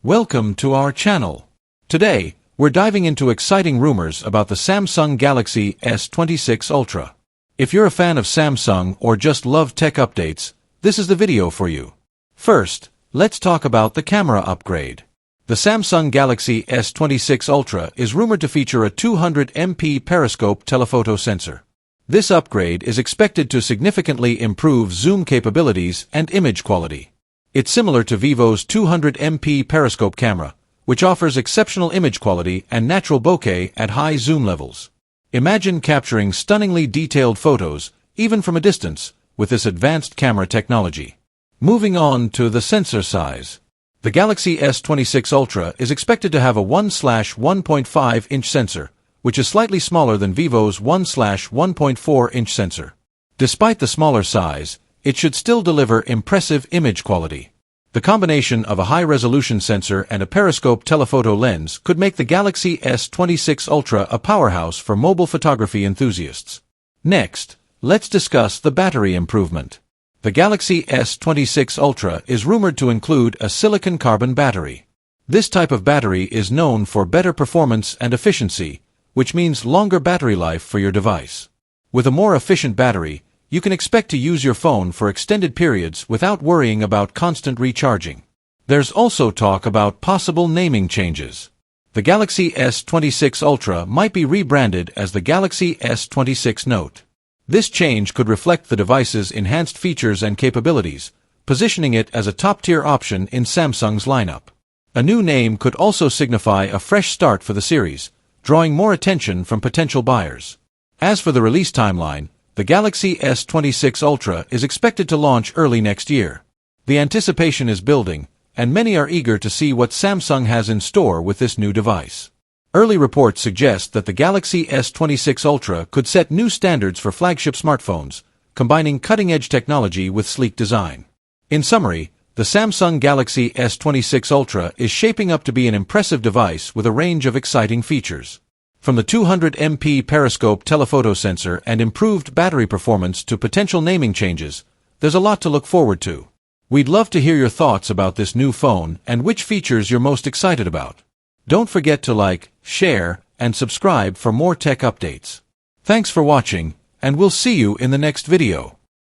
Welcome to our channel. Today, we're diving into exciting rumors about the Samsung Galaxy S26 Ultra. If you're a fan of Samsung or just love tech updates, this is the video for you. First, let's talk about the camera upgrade. The Samsung Galaxy S26 Ultra is rumored to feature a 200MP periscope telephoto sensor. This upgrade is expected to significantly improve zoom capabilities and image quality. It's similar to Vivo's 200MP periscope camera, which offers exceptional image quality and natural bokeh at high zoom levels. Imagine capturing stunningly detailed photos, even from a distance, with this advanced camera technology. Moving on to the sensor size. The Galaxy S26 Ultra is expected to have a 1/1.5-inch sensor, which is slightly smaller than Vivo's 1/1.4-inch sensor. Despite the smaller size, it should still deliver impressive image quality. The combination of a high-resolution sensor and a periscope telephoto lens could make the Galaxy S26 Ultra a powerhouse for mobile photography enthusiasts. Next, let's discuss the battery improvement. The Galaxy S26 Ultra is rumored to include a silicon-carbon battery. This type of battery is known for better performance and efficiency, which means longer battery life for your device. With a more efficient battery, you can expect to use your phone for extended periods without worrying about constant recharging. There's also talk about possible naming changes. The Galaxy S26 Ultra might be rebranded as the Galaxy S26 Note. This change could reflect the device's enhanced features and capabilities, positioning it as a top-tier option in Samsung's lineup. A new name could also signify a fresh start for the series, drawing more attention from potential buyers. As for the release timeline, the Galaxy S26 Ultra is expected to launch early next year. The anticipation is building, and many are eager to see what Samsung has in store with this new device. Early reports suggest that the Galaxy S26 Ultra could set new standards for flagship smartphones, combining cutting-edge technology with sleek design. In summary, the Samsung Galaxy S26 Ultra is shaping up to be an impressive device with a range of exciting features. From the 200MP periscope telephoto sensor and improved battery performance to potential naming changes, there's a lot to look forward to. We'd love to hear your thoughts about this new phone and which features you're most excited about. Don't forget to like, share, and subscribe for more tech updates. Thanks for watching, and we'll see you in the next video.